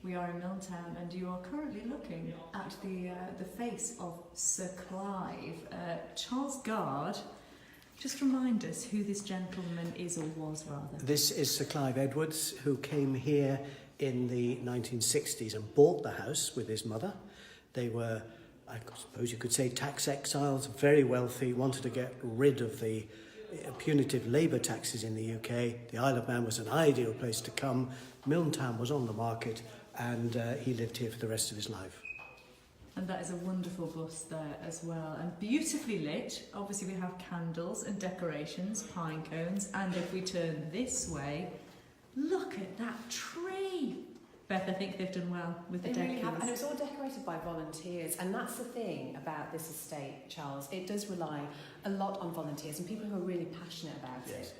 We are in Milntown, and you are currently looking at the face of Sir Clive. Charles Guard, just remind us who this gentleman is, or was rather. This is Sir Clive Edwards, who came here in the 1960s and bought the house with his mother. They were, I suppose you could say, tax exiles, very wealthy, wanted to get rid of the punitive labour taxes in the UK. The Isle of Man was an ideal place to come. Milntown was on the market, and he lived here for the rest of his life. And that is a wonderful bust there as well, and beautifully lit. Obviously we have candles and decorations, pine cones, and if we turn this way, look at that tree. Beth, I think they've done well with the decorations. They really have, and it was all decorated by volunteers, and that's the thing about this estate, Charles. It does rely a lot on volunteers and people who are really passionate about it.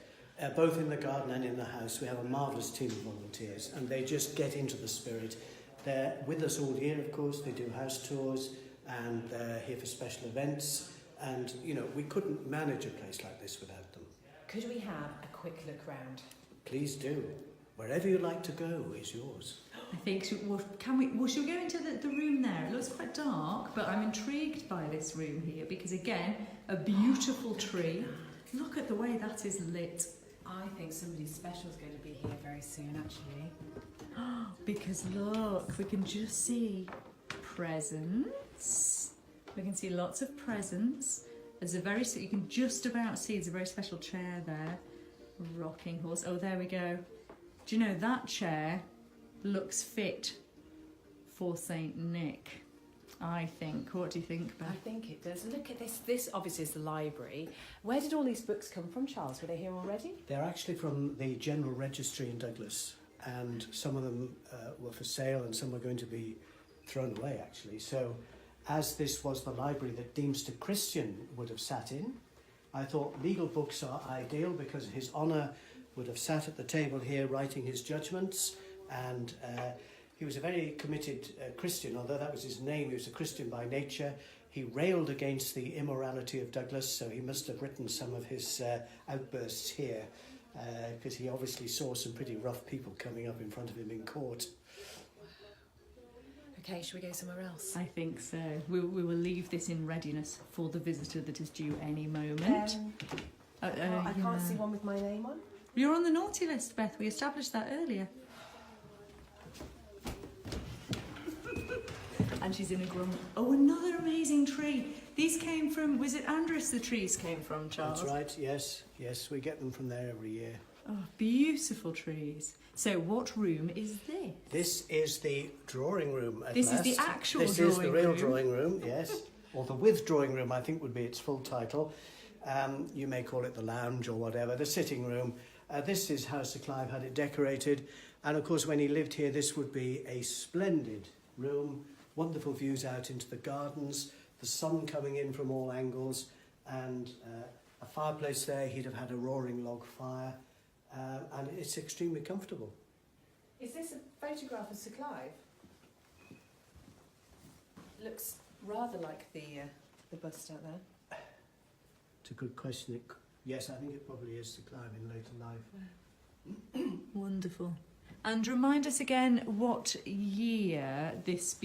Both in the garden and in the house, we have a marvellous team of volunteers, and they just get into the spirit. They're with us all year, of course. They do house tours, and they're here for special events. And, you know, we couldn't manage a place like this without them. Could we have a quick look round? Please do. Wherever you'd like to go is yours. I think, should we go into the room there? It looks quite dark, but I'm intrigued by this room here because, again, a beautiful tree. Look at the way that is lit. I think somebody special is going to be here very soon, actually. Because look, we can just see presents. We can see lots of presents. There's you can just about see, there's a very special chair there. Rocking horse. Oh, there we go. Do you know, that chair looks fit for St. Nick, I think. What do you think, Beth? I think it does. Look at this. This obviously is the library. Where did all these books come from, Charles? Were they here already? They're actually from the General Registry in Douglas, and some of them were for sale and some were going to be thrown away, actually. So, as this was the library that Deemster Christian would have sat in, I thought legal books are ideal because His Honour would have sat at the table here writing his judgments, and he was a very committed Christian. Although that was his name, he was a Christian by nature. He railed against the immorality of Douglas, so he must have written some of his outbursts here, because he obviously saw some pretty rough people coming up in front of him in court. Okay, should we go somewhere else? I think so. We will leave this in readiness for the visitor that is due any moment. I can't see one with my name on. You're on the naughty list, Beth. We established that earlier. And she's in a grumble. Oh, another amazing tree. These came from, was it Andres the trees came from, Charles? That's right, yes. Yes, we get them from there every year. Oh, beautiful trees. So what room is this? This is the drawing room at This last. is the actual This drawing is the real room. drawing room, yes. Or the with drawing room, I think would be its full title. You may call it the lounge or whatever, the sitting room. This is how Sir Clive had it decorated. And of course, when he lived here, this would be a splendid room. Wonderful views out into the gardens, the sun coming in from all angles, and a fireplace there. He'd have had a roaring log fire, and it's extremely comfortable. Is this a photograph of Sir Clive? Looks rather like the bust out there. It's a good question. Yes, I think it probably is Sir Clive in later life. Wonderful. And remind us again what year this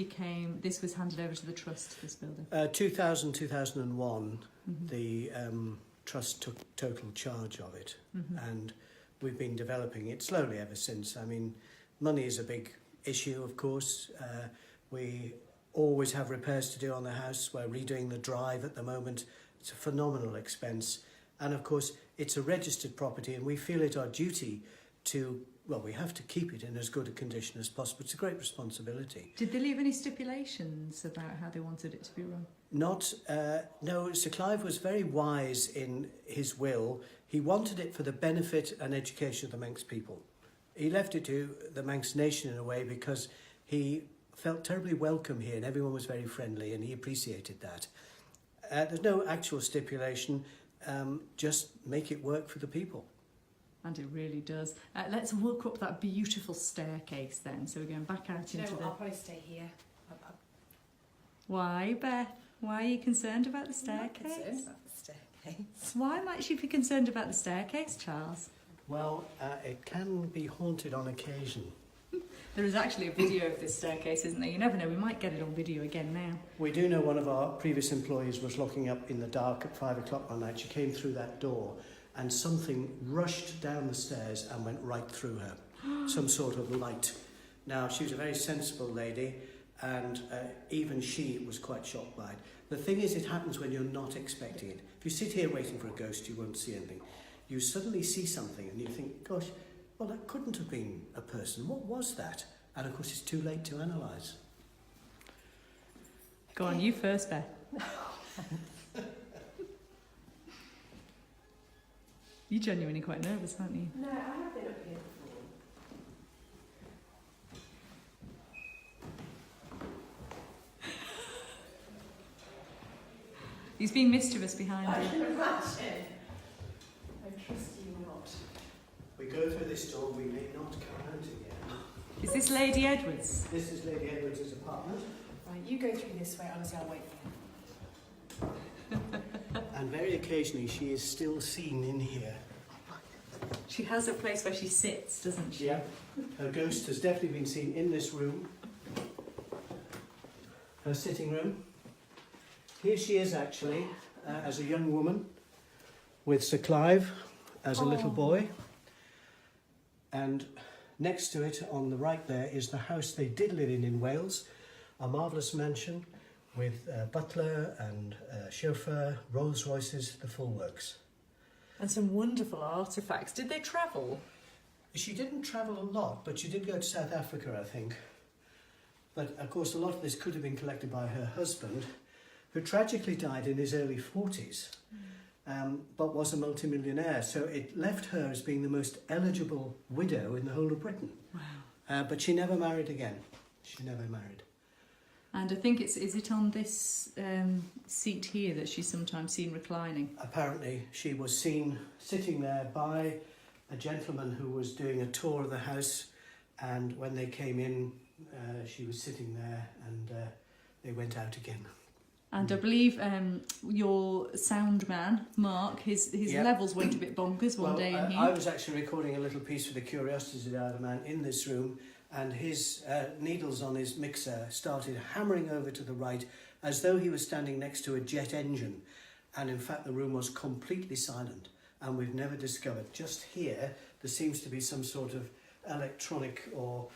was handed over to the trust, this building? 2001, the trust took total charge of it, and we've been developing it slowly ever since. I mean, money is a big issue, of course. We always have repairs to do on the house. We're redoing the drive at the moment. It's a phenomenal expense. And of course, it's a registered property, and we feel it our duty to, well, we have to keep it in as good a condition as possible. It's a great responsibility. Did they leave any stipulations about how they wanted it to be run? No, Sir Clive was very wise in his will. He wanted it for the benefit and education of the Manx people. He left it to the Manx nation in a way because he felt terribly welcome here and everyone was very friendly and he appreciated that. There's no actual stipulation, just make it work for the people. And it really does. Let's walk up that beautiful staircase then. So we're going back out into the... I'll probably stay here. Why, Beth? Why are you concerned about the staircase? I'm not concerned about the staircase. Why might she be concerned about the staircase, Charles? Well, it can be haunted on occasion. There is actually a video of this staircase, isn't there? You never know, we might get it on video again now. We do know one of our previous employees was locking up in the dark at 5 o'clock one night. She came through that door and something rushed down the stairs and went right through her. Some sort of light. Now, she was a very sensible lady, and even she was quite shocked by it. The thing is, it happens when you're not expecting it. If you sit here waiting for a ghost, you won't see anything. You suddenly see something and you think, gosh, well, that couldn't have been a person. What was that? And of course, it's too late to analyse. Go on, you first, Beth. You're genuinely quite nervous, aren't you? No, I have been up here before. He's being mischievous behind I you. can imagine. I trust you not. We go through this door, we may not come out again. Is this Lady Edwards? This is Lady Edwards' apartment. Right, you go through this way, honestly, I'll wait for you. And very occasionally she is still seen in here. She has a place where she sits, doesn't she? Yeah. Her ghost has definitely been seen in this room. Her sitting room. Here she is actually, as a young woman, with Sir Clive as a little boy. And next to it, on the right there, is the house they did live in Wales. A marvellous mansion with butler and chauffeur, Rolls Royces, the full works. And some wonderful artefacts. Did they travel? She didn't travel a lot, but she did go to South Africa, I think. But of course, a lot of this could have been collected by her husband, who tragically died in his early 40s, but was a multimillionaire. So it left her as being the most eligible widow in the whole of Britain. Wow. But she never married again. She never married. And I think is it on this seat here that she's sometimes seen reclining? Apparently, she was seen sitting there by a gentleman who was doing a tour of the house, and when they came in, she was sitting there, and they went out again. And I believe your sound man, Mark, his levels went a bit bonkers one day in here. I was actually recording a little piece for the Curiosities of the Isle of Man in this room, and his needles on his mixer started hammering over to the right as though he was standing next to a jet engine. And in fact, the room was completely silent, and we've never discovered. Just here, there seems to be some sort of electronic or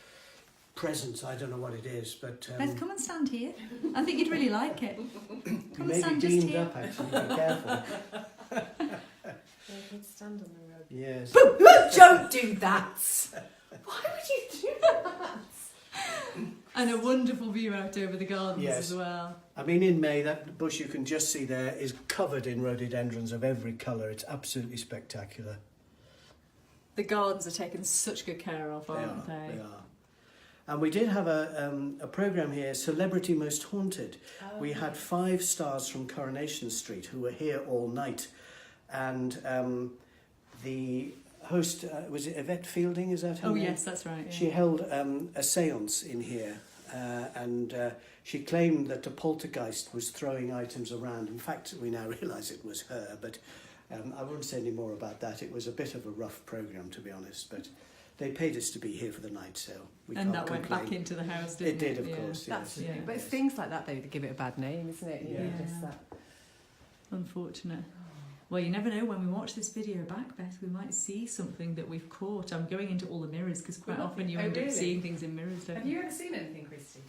presence. I don't know what it is, but Beth, come and stand here. I think you'd really like it. Come and stand just beamed here. up, actually. Be careful. Yeah, you'd stand on the road. Yes. Don't do that! Why would you do that? And a wonderful view out over the gardens Yes. as well. I mean, in May, that bush you can just see there is covered in rhododendrons of every colour. It's absolutely spectacular. The gardens are taken such good care of, aren't they? They are. And we did have a programme here, Celebrity Most Haunted. Oh. We had 5 stars from Coronation Street who were here all night. And the host, was it Yvette Fielding, is that her Oh name? yes, that's right. Yeah. She held a séance in here, and she claimed that a poltergeist was throwing items around. In fact, we now realise it was her, but I won't say any more about that. It was a bit of a rough programme, to be honest, but they paid us to be here for the night, so we can't And that complain. went back into the house, didn't It it? did, of Yeah. course, That's yes. true. But it's Yes. things like that, though, that give it a bad name, isn't it? You know, Yeah. just that. Unfortunate. Well, you never know, when we watch this video back, Beth, we might see something that we've caught. I'm going into all the mirrors because quite Oh, often you oh, end really? up seeing things in mirrors, don't Have you ever seen anything, Christy?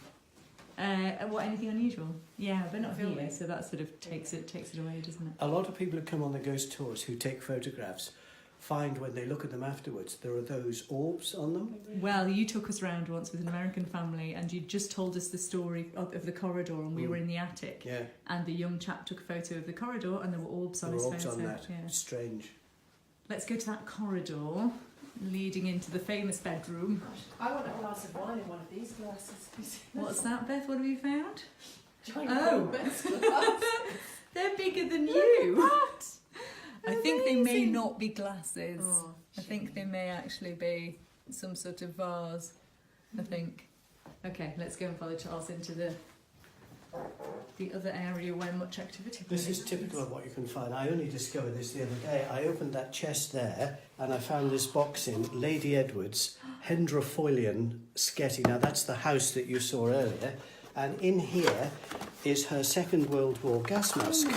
What, anything unusual? Yeah, but not Filming. here, so that sort of takes it away, doesn't it? A lot of people who come on the ghost tours who take photographs find when they look at them afterwards there are those orbs on them. Well, you took us round once with an American family and you just told us the story of the corridor, and we were in the attic, Yeah, and the young chap took a photo of the corridor and there were orbs on there his were orbs photo. on that. Yeah. Strange. Let's go to that corridor leading into the famous bedroom. I want a glass of wine in one of these glasses. What's that, Beth? What have you found? Giant Oh. Robert's glasses. They're bigger than Look you. at that. I think they may Amazing. not be glasses. Oh, I think they may actually be some sort of vase. I think. Okay, let's go and follow Charles into the other area where much activity. This is typical of what you can find. I only discovered this the other day. I opened that chest there and I found this box in Lady Edwards, Hendrofoilion Sketty. Now that's the house that you saw earlier, and in here is her Second World War gas mask.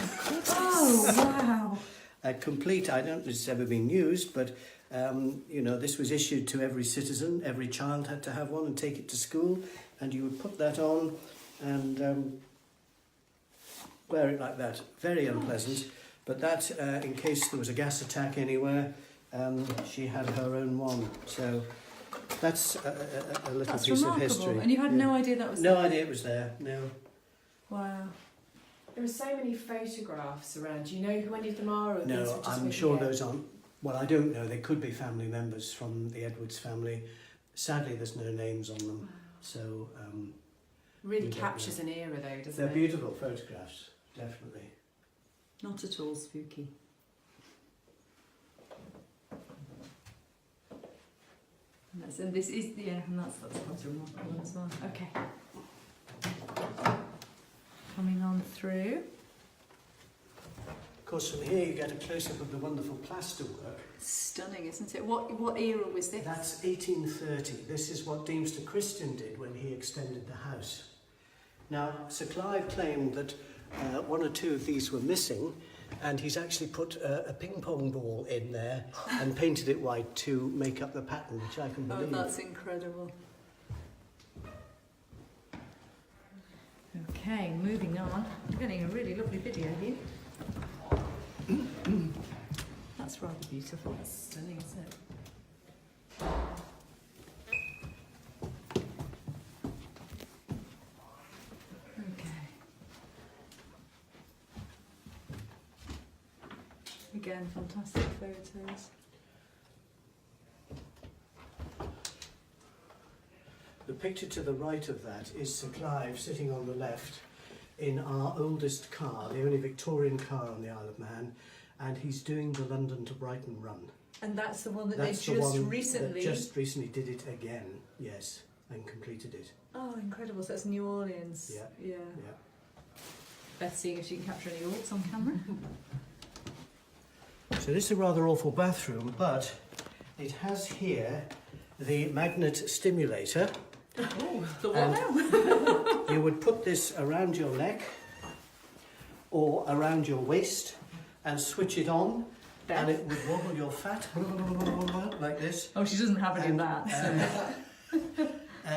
Oh, wow. A complete, I don't know if it's ever been used, but you know, this was issued to every citizen. Every child had to have one and take it to school, and you would put that on and wear it like that. Very unpleasant, but that, in case there was a gas attack anywhere, she had her own one. So that's a little That's piece remarkable. of history. And you had no idea that was No there? idea it was there, no. Wow. There are so many photographs around. Do you know who any of them are? Or these No, were just I'm video? sure those aren't. Well, I don't know. They could be family members from the Edwards family. Sadly, there's no names on them. Wow. So Really we don't captures know. an era, though, doesn't they're it? beautiful photographs, definitely. Not at all spooky. And this is, yeah, and that's quite a remarkable one as well. Okay. Coming on through. Of course, from here you get a close-up of the wonderful plasterwork. Stunning, isn't it? What era was this? That's 1830. This is what Deemster Christian did when he extended the house. Now, Sir Clive claimed that one or two of these were missing, and he's actually put a ping-pong ball in there and painted it white to make up the pattern, which I can believe. Oh, that's incredible. Okay, moving on. We're getting a really lovely video here. That's rather beautiful. That's stunning, isn't it? Okay. Again, fantastic photos. The picture to the right of that is Sir Clive sitting on the left in our oldest car, the only Victorian car on the Isle of Man, and he's doing the London to Brighton run. And that's the one that That's they the just one recently... that just recently did it again, yes, and completed it. Oh, incredible. So that's New Orleans. Yeah. Yeah. Yeah. Beth seeing if she can capture any orcs on camera. So this is a rather awful bathroom, but it has here the magnet stimulator. Oh, the And what now? You would put this around your neck or around your waist and switch it on, and it would wobble your fat like this. Oh, she doesn't have any of And, that. So.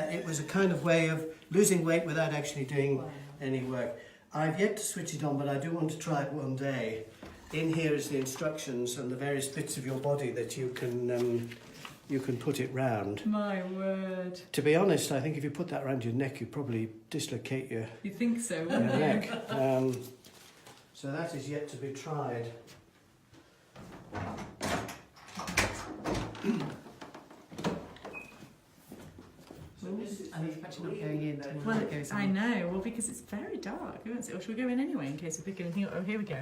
It was a kind of way of losing weight without actually doing any work. I've yet to switch it on, but I do want to try it one day. In here is the instructions and the various bits of your body that you can put it round. My word. To be honest, I think if you put that around your neck, you probably dislocate your You think so, your wouldn't you? neck. So that is yet to be tried. And it's actually not going in till Well, it goes I on. know. Well, because it's very dark, isn't it? Or should we go in anyway in case we pick anything up? Oh, here we go.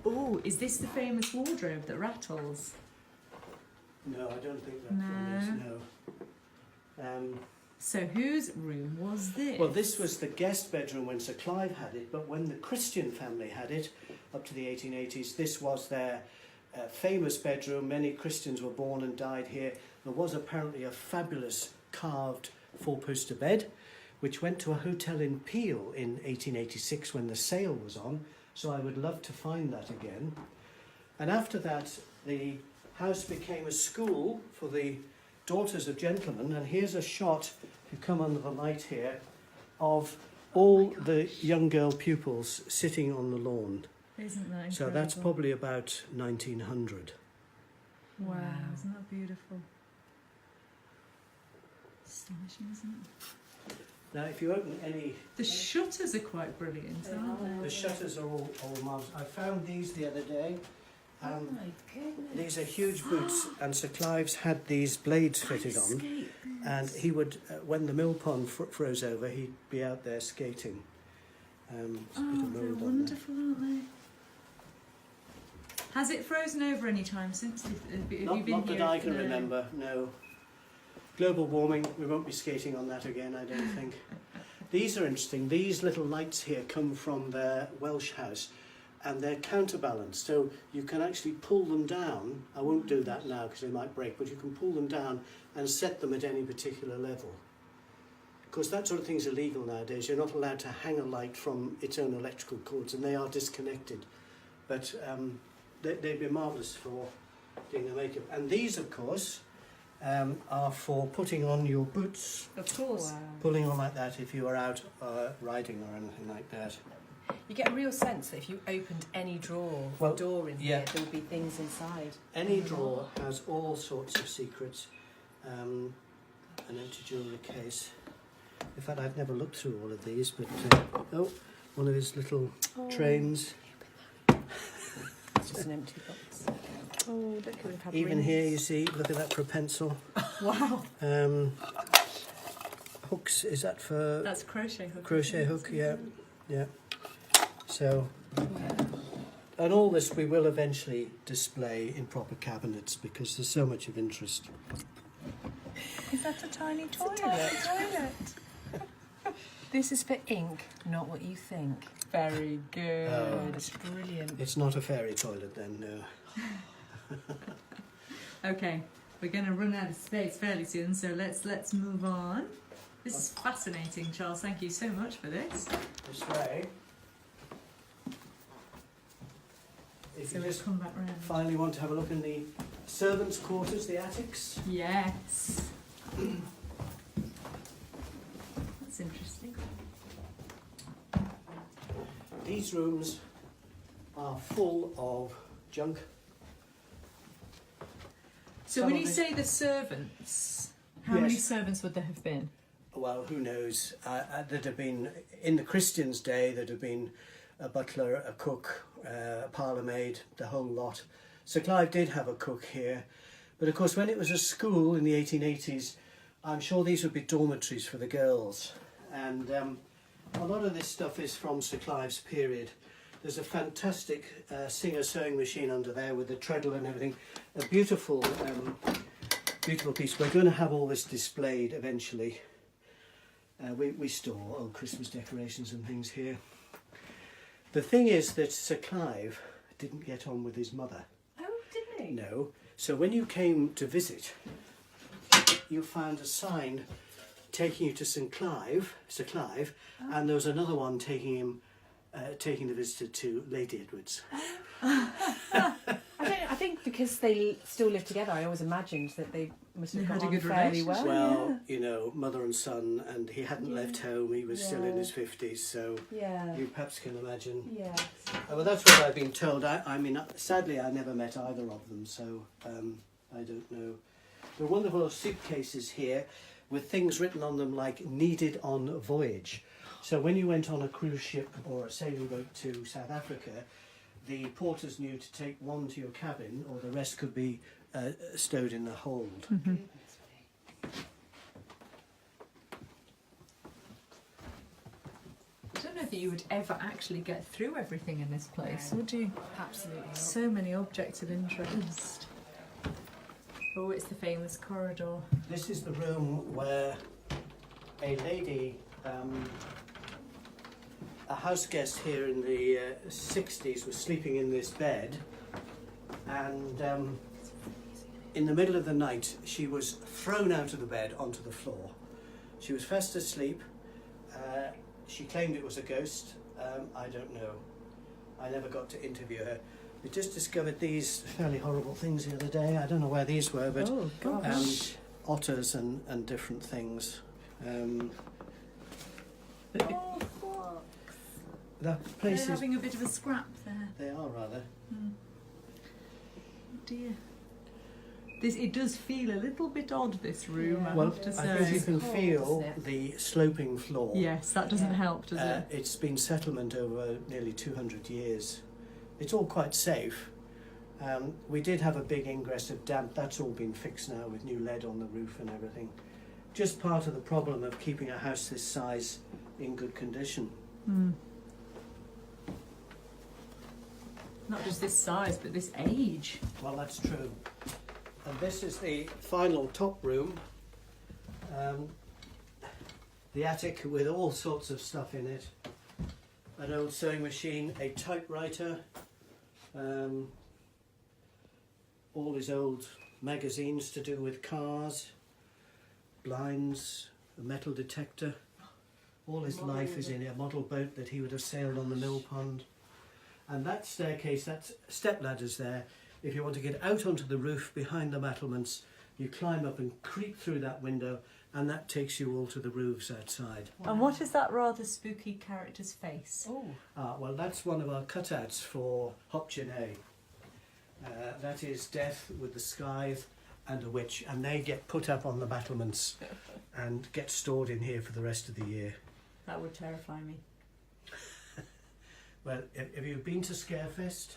Oh, is this the famous wardrobe that rattles? No, I don't think that one is, no. So whose room was this? Well, this was the guest bedroom when Sir Clive had it, but when the Christian family had it, up to the 1880s, this was their famous bedroom. Many Christians were born and died here. There was apparently a fabulous carved four-poster bed, which went to a hotel in Peel in 1886 when the sale was on, so I would love to find that again. And after that, the house became a school for the daughters of gentlemen, and here's a shot, if you come under the light here, of all the young girl pupils sitting on the lawn. Isn't that incredible? So that's probably about 1900. Wow, isn't that beautiful? Astonishing, isn't it? Now, if you open any, The shutters are quite brilliant, aren't the they? shutters are all marvelous. I found these the other day. Oh my goodness. These are huge boots, and Sir Clive's had these blades fitted on, and he would, when the mill pond froze over, he'd be out there skating. There's a bit Oh, of they're mould on there. wonderful, aren't they? Has it frozen over any time since? Have you Not been that here? I can No. remember, no. Global warming, we won't be skating on that again, I don't think. These are interesting. These little lights here come from their Welsh house, and they're counterbalanced, so you can actually pull them down. I won't do that now because they might break, but you can pull them down and set them at any particular level. Of course, that sort of thing's illegal nowadays. You're not allowed to hang a light from its own electrical cords, and they are disconnected. But they'd be marvellous for doing the makeup. And these, of course, are for putting on your boots. Of course. Wow. Pulling on like that if you are out riding or anything like that. You get a real sense that if you opened any drawer Well, or door in yeah. here, there would be things inside. Any drawer has all sorts of secrets. An empty jewellery case. In fact, I've never looked through all of these, but oh, one of his little trains. It's just an empty box. Oh, look, we've had Even rings. here, you see, look at that for pencil. Wow. Hooks, is that for That's a crochet hook. crochet hook? Yeah, yeah. So, and all this we will eventually display in proper cabinets because there's so much of interest. Is that a tiny toilet? This is for ink, not what you think. Very good. Oh. That's brilliant. It's not a fairy toilet then, no. Okay, we're going to run out of space fairly soon, so let's move on. This is fascinating, Charles. Thank you so much for this. This way. If So you we'll just come back round. finally want to have a look in the servants' quarters, the attics. Yes. That's interesting. These rooms are full of junk. So Some when of you it- say the servants, how Yes. many servants would there have been? Well, who knows? There'd have been, in the Christians' day, there'd have been a butler, a cook, a parlourmaid, the whole lot. Sir Clive did have a cook here. But of course, when it was a school in the 1880s, I'm sure these would be dormitories for the girls. And a lot of this stuff is from Sir Clive's period. There's a fantastic Singer sewing machine under there with the treadle and everything. A beautiful, beautiful piece. We're going to have all this displayed eventually. We store old Christmas decorations and things here. The thing is that Sir Clive didn't get on with his mother. Oh, didn't he? No. So when you came to visit, you found a sign taking you to Sir Clive, and there was another one taking the visitor to Lady Edwards. I think because they still live together, I always imagined that they must have They had got a on good fairly relationship. well. You know, mother and son, and he hadn't left home. He was still in Yeah. his 50s, so Yeah. you perhaps can imagine. Yeah. Well, that's what I've been told. I mean, sadly, I never met either of them, so I don't know. There are wonderful suitcases here with things written on them like "needed on voyage." So when you went on a cruise ship or a sailing boat to South Africa, the porters knew to take one to your cabin, or the rest could be stowed in the hold. Mm-hmm. Mm-hmm. I don't know that you would ever actually get through everything in this place, No. would you? Absolutely. not. So many objects of interest. Oh, it's the famous corridor. This is the room where a lady, a house guest here in the 60s, was sleeping in this bed, and in the middle of the night she was thrown out of the bed onto the floor. She was fast asleep. She claimed it was a ghost. I don't know. I never got to interview her. We just discovered these fairly horrible things the other day. I don't know where these were, but Oh, gosh. otters and different things. Oh, fuck. That They're place is... having a bit of a scrap there. They are rather. Oh dear. It does feel a little bit odd, this room, Yeah. I Well, have to I think you say. can Cold, feel isn't it? the sloping floor. Yes, that doesn't Yeah. help, does it? It's been settlement over nearly 200 years. It's all quite safe. We did have a big ingress of damp. That's all been fixed now with new lead on the roof and everything. Just part of the problem of keeping a house this size in good condition. Hmm. Not just this size, but this age. Well, that's true. And this is the final top room. The attic with all sorts of stuff in it. an old sewing machine, a typewriter, all his old magazines to do with cars, blinds, a metal detector. All his life is in a model boat that he would have sailed on the mill pond. And that staircase, that step ladder's there. If you want to get out onto the roof behind the battlements, you climb up and creep through that window, and that takes you all to the roofs outside. Wow. And what is that rather spooky character's face? Oh. Well, that's one of our cutouts for Hopchinay. That is Death with the Scythe and a witch, and they get put up on the battlements and get stored in here for the rest of the year. That would terrify me. Well, have you been to Scarefest?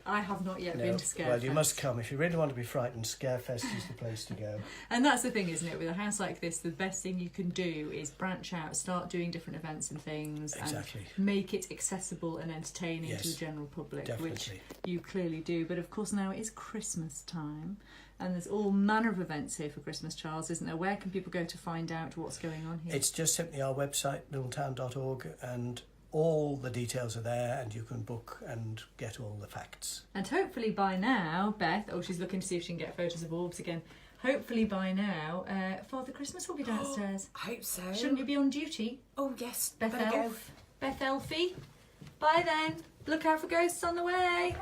I have not yet been to Scarefest. Well, you must come. If you really want to be frightened, Scarefest is the place to go. And that's the thing, isn't it? With a house like this, the best thing you can do is branch out, start doing different events and things, Exactly. and make it accessible and entertaining to the general public, Definitely. which you clearly do. But of course, now it is Christmas time, and there's all manner of events here for Christmas, Charles, isn't there? Where can people go to find out what's going on here? It's just simply our website, milntown.org, and all the details are there, and you can book and get all the facts. And hopefully by now, Beth, she's looking to see if she can get photos of orbs again. Hopefully by now, Father Christmas will be downstairs. I hope so. Shouldn't you be on duty? Oh, yes. Beth Better Elf. Beth Elfie. Bye then. Look out for ghosts on the way.